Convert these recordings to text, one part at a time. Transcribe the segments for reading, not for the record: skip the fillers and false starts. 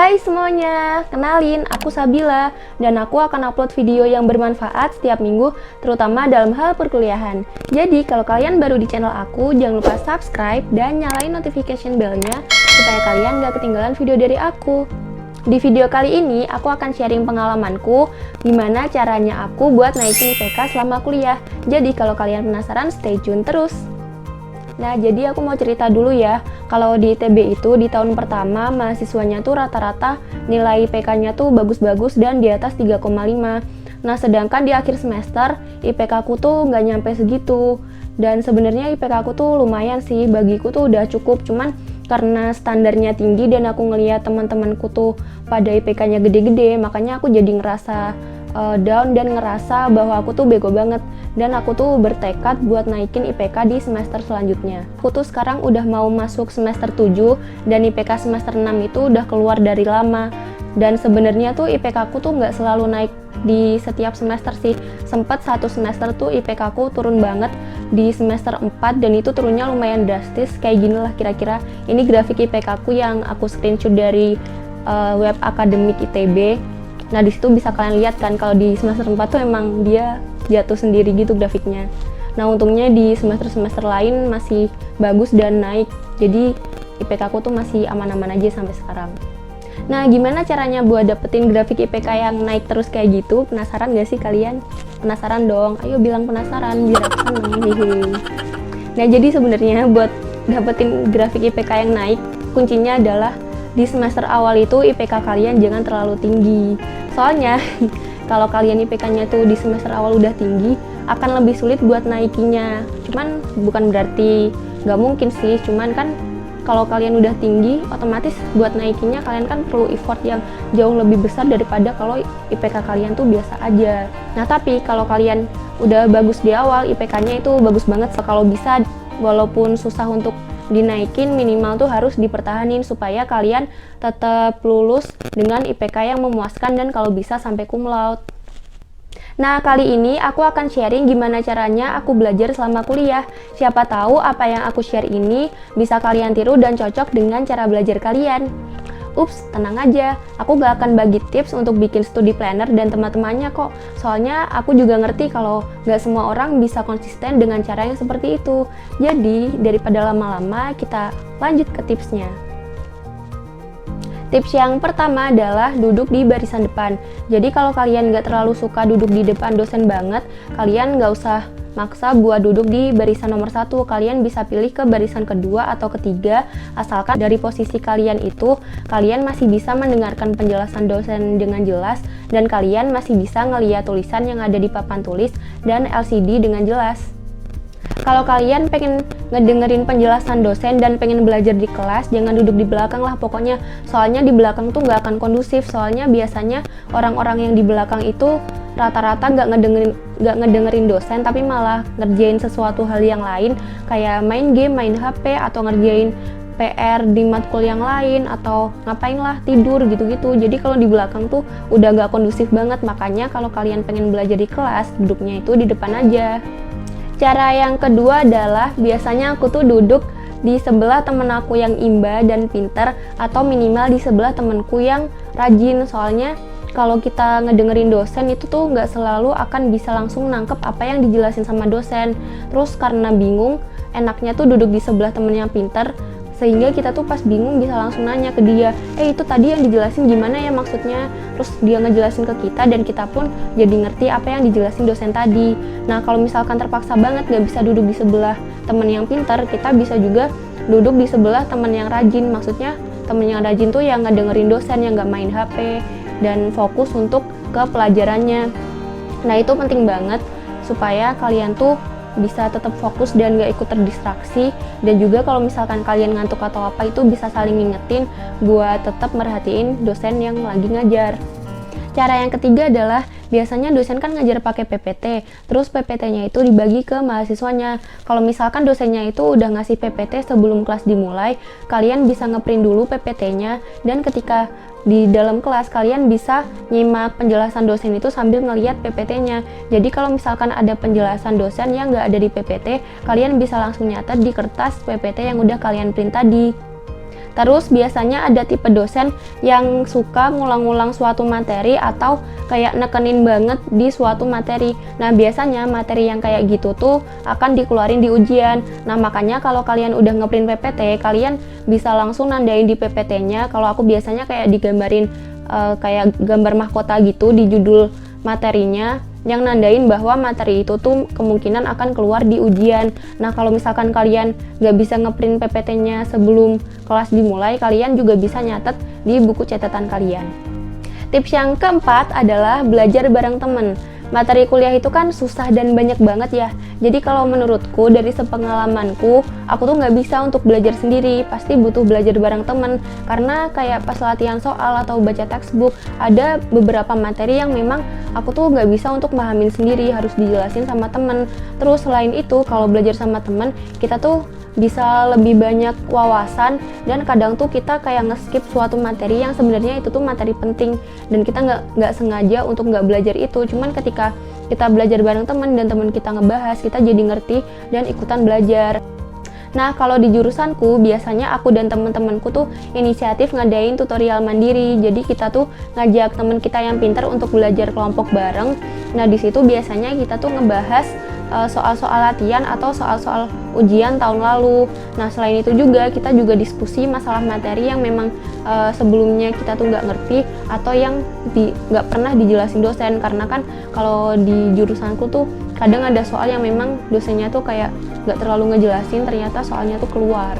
Hai semuanya, kenalin aku Sabila dan aku akan upload video yang bermanfaat setiap minggu terutama dalam hal perkuliahan. Jadi kalau kalian baru di channel aku, jangan lupa subscribe dan nyalain notification bellnya supaya kalian gak ketinggalan video dari aku. Di video kali ini aku akan sharing pengalamanku gimana caranya aku buat naikin IPK selama kuliah. Jadi kalau kalian penasaran, stay tune terus. Nah, jadi aku mau cerita dulu ya. Kalau di ITB itu di tahun pertama mahasiswanya tuh rata-rata nilai IPK-nya tuh bagus-bagus dan di atas 3,5. Nah, sedangkan di akhir semester IPK aku tuh nggak nyampe segitu. Dan sebenarnya IPK aku tuh lumayan sih, bagiku tuh udah cukup. Cuman karena standarnya tinggi dan aku ngeliat teman-temanku tuh pada IPK-nya gede-gede, makanya aku jadi ngerasa down dan ngerasa bahwa aku tuh bego banget, dan aku tuh bertekad buat naikin IPK di semester selanjutnya. Aku tuh sekarang udah mau masuk semester 7 dan IPK semester 6 itu udah keluar dari lama, dan sebenarnya tuh IPK aku tuh nggak selalu naik di setiap semester sih. Sempet satu semester tuh IPK aku turun banget di semester 4 dan itu turunnya lumayan drastis, kayak gini lah kira-kira. Ini grafik IPK aku yang aku screenshot dari web akademik ITB. Nah, di situ bisa kalian lihat kan kalau di semester 4 tuh emang dia jatuh sendiri gitu grafiknya. Nah, untungnya di semester-semester lain masih bagus dan naik. Jadi IPK aku tuh masih aman-aman aja sampai sekarang. Nah, gimana caranya buat dapetin grafik IPK yang naik terus kayak gitu? Penasaran gak sih kalian? Penasaran dong? Ayo bilang penasaran biar aku seneng. Nah, jadi sebenarnya buat dapetin grafik IPK yang naik, kuncinya adalah di semester awal itu IPK kalian jangan terlalu tinggi. Soalnya kalau kalian IPK-nya tuh di semester awal udah tinggi, akan lebih sulit buat naikinya. Cuman bukan berarti nggak mungkin sih, cuman kan kalau kalian udah tinggi, otomatis buat naikinya kalian kan perlu effort yang jauh lebih besar daripada kalau IPK kalian tuh biasa aja. Nah, tapi kalau kalian udah bagus di awal, IPK-nya itu bagus banget. Kalau bisa, walaupun susah untuk dinaikin, minimal tuh harus dipertahanin supaya kalian tetap lulus dengan IPK yang memuaskan dan kalau bisa sampai cum laude. Nah, kali ini aku akan sharing gimana caranya aku belajar selama kuliah. Siapa tahu apa yang aku share ini bisa kalian tiru dan cocok dengan cara belajar kalian. Ups, tenang aja, aku gak akan bagi tips untuk bikin studi planner dan teman-temannya kok. Soalnya aku juga ngerti kalau gak semua orang bisa konsisten dengan cara yang seperti itu. Jadi, daripada lama-lama, kita lanjut ke tipsnya. Tips yang pertama adalah duduk di barisan depan. Jadi kalau kalian gak terlalu suka duduk di depan dosen banget, kalian gak usah maksa buat duduk di barisan nomor 1. Kalian bisa pilih ke barisan kedua atau ketiga, asalkan dari posisi kalian itu kalian masih bisa mendengarkan penjelasan dosen dengan jelas dan kalian masih bisa ngeliat tulisan yang ada di papan tulis dan LCD dengan jelas. Kalau kalian pengen ngedengerin penjelasan dosen dan pengen belajar di kelas, jangan duduk di belakang lah pokoknya. Soalnya di belakang tuh nggak akan kondusif. Soalnya biasanya orang-orang yang di belakang itu rata-rata nggak ngedengerin dosen, tapi malah ngerjain sesuatu hal yang lain, kayak main game, main HP, atau ngerjain PR di matkul yang lain, atau ngapain lah, tidur gitu-gitu. Jadi kalau di belakang tuh udah nggak kondusif banget. Makanya kalau kalian pengen belajar di kelas, duduknya itu di depan aja. Cara yang kedua adalah biasanya aku tuh duduk di sebelah temen aku yang imba dan pinter, atau minimal di sebelah temenku yang rajin. Soalnya kalau kita ngedengerin dosen itu tuh nggak selalu akan bisa langsung nangkep apa yang dijelasin sama dosen. Terus karena bingung, enaknya tuh duduk di sebelah temen yang pinter, sehingga kita tuh pas bingung bisa langsung nanya ke dia, itu tadi yang dijelasin gimana ya maksudnya? Terus dia ngejelasin ke kita dan kita pun jadi ngerti apa yang dijelasin dosen tadi. Nah, kalau misalkan terpaksa banget gak bisa duduk di sebelah temen yang pintar, kita bisa juga duduk di sebelah temen yang rajin. Maksudnya temen yang rajin tuh yang ngedengerin dosen, yang gak main HP dan fokus untuk ke pelajarannya. Nah, itu penting banget supaya kalian tuh bisa tetap fokus dan gak ikut terdistraksi, dan juga kalau misalkan kalian ngantuk atau apa itu bisa saling ngingetin buat tetap merhatiin dosen yang lagi ngajar. Cara yang ketiga adalah biasanya dosen kan ngajar pakai PPT, terus PPT-nya itu dibagi ke mahasiswanya. Kalau misalkan dosennya itu udah ngasih PPT sebelum kelas dimulai, kalian bisa ngeprint dulu PPT-nya, dan ketika di dalam kelas kalian bisa nyimak penjelasan dosen itu sambil ngeliat PPT-nya. Jadi kalau misalkan ada penjelasan dosen yang nggak ada di PPT, kalian bisa langsung nyatet di kertas PPT yang udah kalian print tadi. Terus biasanya ada tipe dosen yang suka ngulang-ngulang suatu materi atau kayak nekenin banget di suatu materi. Nah, biasanya materi yang kayak gitu tuh akan dikeluarin di ujian. Nah, makanya kalau kalian udah ngeprint PPT, kalian bisa langsung nandain di PPT-nya. Kalau aku biasanya kayak digambarin kayak gambar mahkota gitu di judul materinya, yang nandain bahwa materi itu tuh kemungkinan akan keluar di ujian. Nah, kalau misalkan kalian nggak bisa ngeprint PPT-nya sebelum kelas dimulai, kalian juga bisa nyatet di buku catatan kalian. Tips yang keempat adalah belajar bareng temen. Materi kuliah itu kan susah dan banyak banget ya. Jadi kalau menurutku, dari sepengalamanku, aku tuh nggak bisa untuk belajar sendiri. Pasti butuh belajar bareng temen. Karena kayak pas latihan soal atau baca textbook, ada beberapa materi yang memang aku tuh nggak bisa untuk pahamin sendiri, harus dijelasin sama temen. Terus selain itu, kalau belajar sama temen, kita tuh bisa lebih banyak wawasan, dan kadang tuh kita kayak nge-skip suatu materi yang sebenarnya itu tuh materi penting dan kita nggak sengaja untuk nggak belajar itu. Cuman ketika kita belajar bareng teman dan teman kita ngebahas, kita jadi ngerti dan ikutan belajar. Nah, kalau di jurusanku, biasanya aku dan teman-temanku tuh inisiatif ngadain tutorial mandiri. Jadi kita tuh ngajak teman kita yang pintar untuk belajar kelompok bareng. Nah, di situ biasanya kita tuh ngebahas soal-soal latihan atau soal-soal ujian tahun lalu. Nah, selain itu juga kita juga diskusi masalah materi yang memang sebelumnya kita tuh nggak ngerti atau yang nggak pernah dijelasin dosen. Karena kan kalau di jurusanku tuh kadang ada soal yang memang dosennya tuh kayak nggak terlalu ngejelasin, ternyata soalnya tuh keluar.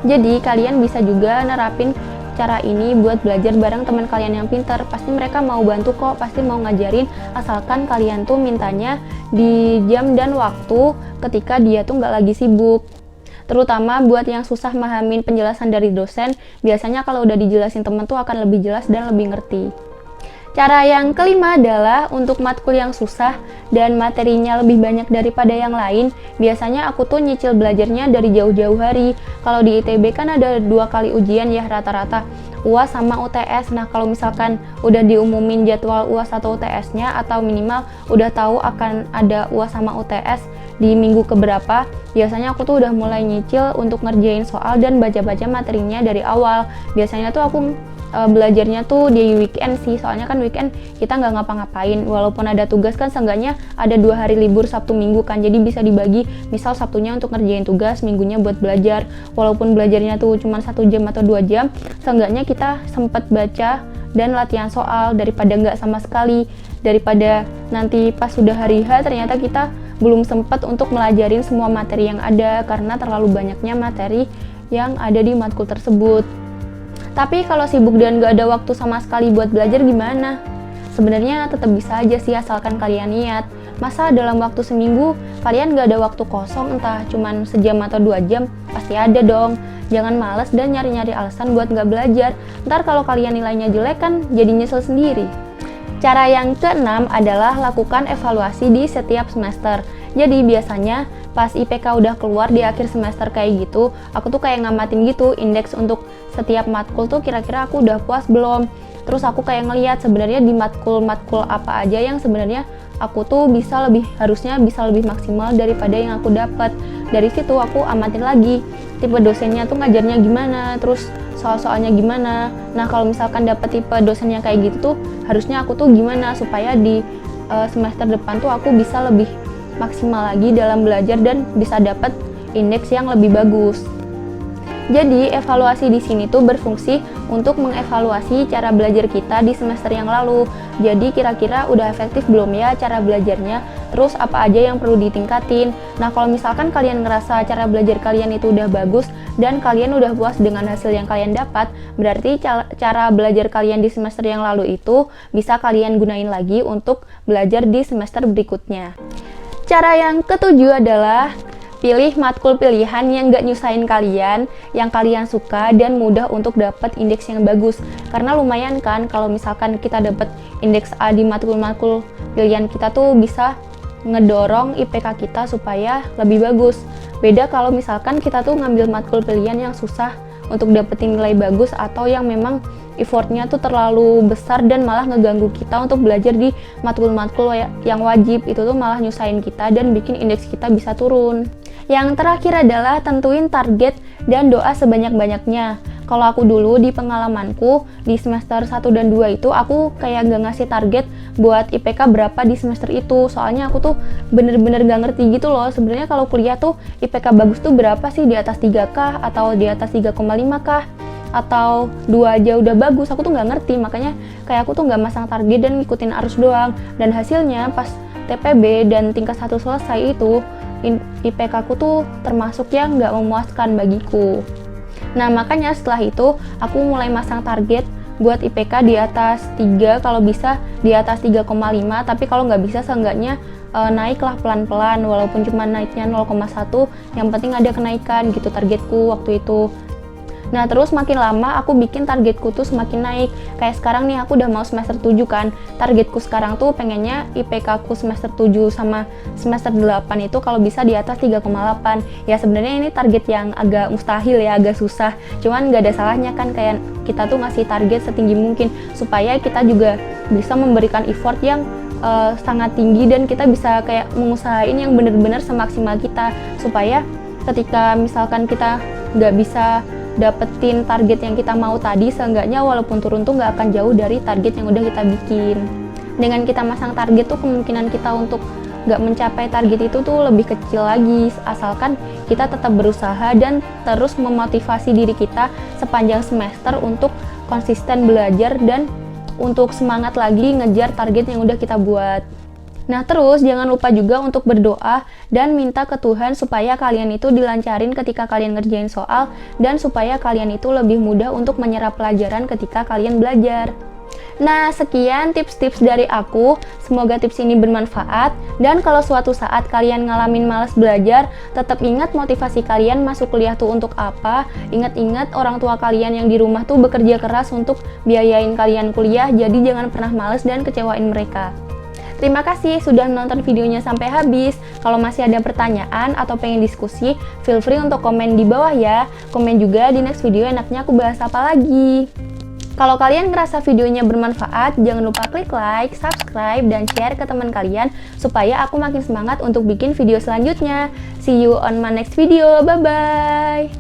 Jadi kalian bisa juga nerapin cara ini buat belajar bareng teman kalian yang pintar. Pasti mereka mau bantu kok, pasti mau ngajarin, asalkan kalian tuh mintanya di jam dan waktu ketika dia tuh nggak lagi sibuk. Terutama buat yang susah mahamin penjelasan dari dosen, biasanya kalau udah dijelasin temen tuh akan lebih jelas dan lebih ngerti. Cara yang kelima adalah untuk matkul yang susah dan materinya lebih banyak daripada yang lain, biasanya aku tuh nyicil belajarnya dari jauh-jauh hari. Kalau di ITB kan ada 2 kali ujian ya rata-rata, UAS sama UTS. Nah, kalau misalkan udah diumumin jadwal UAS atau UTS-nya, atau minimal udah tahu akan ada UAS sama UTS di minggu keberapa, biasanya aku tuh udah mulai nyicil untuk ngerjain soal dan baca-baca materinya dari awal. Biasanya tuh aku belajarnya tuh di weekend sih, soalnya kan weekend kita nggak ngapa-ngapain. Walaupun ada tugas kan seenggaknya ada 2 hari libur Sabtu Minggu kan, jadi bisa dibagi, misal Sabtunya untuk ngerjain tugas, Minggunya buat belajar. Walaupun belajarnya tuh cuma 1 jam atau 2 jam, seenggaknya kita sempat baca dan latihan soal daripada nggak sama sekali, daripada nanti pas sudah hari H ternyata kita belum sempat untuk melajarin semua materi yang ada karena terlalu banyaknya materi yang ada di matkul tersebut. Tapi kalau sibuk dan gak ada waktu sama sekali buat belajar gimana? Sebenarnya tetap bisa aja sih, asalkan kalian niat. Masa dalam waktu seminggu kalian gak ada waktu kosong, entah cuman sejam atau 2 jam? Pasti ada dong. Jangan males dan nyari-nyari alasan buat gak belajar. Ntar kalau kalian nilainya jelek kan jadi nyesel sendiri. Cara yang keenam adalah lakukan evaluasi di setiap semester. Jadi biasanya pas IPK udah keluar di akhir semester kayak gitu, aku tuh kayak ngamatin gitu indeks untuk setiap matkul tuh kira-kira aku udah puas belum. Terus aku kayak ngeliat sebenarnya di matkul apa aja yang sebenarnya aku tuh harusnya bisa lebih maksimal daripada yang aku dapat. Dari situ aku amatin lagi tipe dosennya tuh ngajarnya gimana, terus soal-soalnya gimana. Nah, kalau misalkan dapet tipe dosen yang kayak gitu tuh harusnya aku tuh gimana supaya di semester depan tuh aku bisa lebih maksimal lagi dalam belajar dan bisa dapat indeks yang lebih bagus. Jadi, evaluasi di sini tuh berfungsi untuk mengevaluasi cara belajar kita di semester yang lalu. Jadi, kira-kira udah efektif belum ya cara belajarnya? Terus apa aja yang perlu ditingkatin? Nah, kalau misalkan kalian ngerasa cara belajar kalian itu udah bagus dan kalian udah puas dengan hasil yang kalian dapat, berarti cara belajar kalian di semester yang lalu itu bisa kalian gunain lagi untuk belajar di semester berikutnya. Cara yang ketujuh adalah pilih matkul pilihan yang gak nyusahin kalian, yang kalian suka dan mudah untuk dapat indeks yang bagus. Karena lumayan kan kalau misalkan kita dapat indeks A di matkul-matkul pilihan kita tuh bisa ngedorong IPK kita supaya lebih bagus. Beda kalau misalkan kita tuh ngambil matkul pilihan yang susah untuk dapetin nilai bagus atau yang memang effortnya tuh terlalu besar dan malah ngeganggu kita untuk belajar di matkul-matkul yang wajib. Itu tuh malah nyusahin kita dan bikin indeks kita bisa turun. Yang terakhir adalah tentuin target dan doa sebanyak-banyaknya. Kalau aku dulu di pengalamanku di semester 1 dan 2 itu aku kayak gak ngasih target buat IPK berapa di semester itu. Soalnya aku tuh bener-bener gak ngerti gitu loh. Sebenarnya kalau kuliah tuh IPK bagus tuh berapa sih, di atas 3 kah atau di atas 3,5 kah? Atau 2 aja udah bagus, aku tuh nggak ngerti. Makanya kayak aku tuh nggak masang target dan ngikutin arus doang. Dan hasilnya pas TPB dan tingkat 1 selesai itu IPK aku tuh termasuk yang nggak memuaskan bagiku. Nah makanya setelah itu aku mulai masang target buat IPK di atas 3, kalau bisa di atas 3,5, tapi kalau nggak bisa seenggaknya naiklah pelan-pelan, walaupun cuma naiknya 0,1, yang penting ada kenaikan gitu targetku waktu itu. Nah terus makin lama aku bikin targetku tuh semakin naik. Kayak sekarang nih aku udah mau semester 7 kan. Targetku sekarang tuh pengennya IPK aku semester 7 sama semester 8 itu kalau bisa di atas 3,8. Ya sebenarnya ini target yang agak mustahil ya, agak susah. Cuman gak ada salahnya kan kayak kita tuh ngasih target setinggi mungkin supaya kita juga bisa memberikan effort yang sangat tinggi dan kita bisa kayak mengusahain yang bener-bener semaksimal kita, supaya ketika misalkan kita nggak bisa dapetin target yang kita mau tadi, seenggaknya walaupun turun tuh nggak akan jauh dari target yang udah kita bikin. Dengan kita masang target tuh kemungkinan kita untuk nggak mencapai target itu tuh lebih kecil lagi, asalkan kita tetap berusaha dan terus memotivasi diri kita sepanjang semester untuk konsisten belajar dan untuk semangat lagi ngejar target yang udah kita buat. Nah terus jangan lupa juga untuk berdoa dan minta ke Tuhan supaya kalian itu dilancarin ketika kalian ngerjain soal dan supaya kalian itu lebih mudah untuk menyerap pelajaran ketika kalian belajar. Nah sekian tips-tips dari aku, semoga tips ini bermanfaat dan kalau suatu saat kalian ngalamin malas belajar, tetap ingat motivasi kalian masuk kuliah tuh untuk apa. Ingat-ingat orang tua kalian yang di rumah tuh bekerja keras untuk biayain kalian kuliah, jadi jangan pernah males dan kecewain mereka. Terima kasih sudah nonton videonya sampai habis. Kalau masih ada pertanyaan atau pengen diskusi, feel free untuk komen di bawah ya. Komen juga di next video enaknya aku bahas apa lagi. Kalau kalian ngerasa videonya bermanfaat, jangan lupa klik like, subscribe, dan share ke teman kalian supaya aku makin semangat untuk bikin video selanjutnya. See you on my next video. Bye-bye!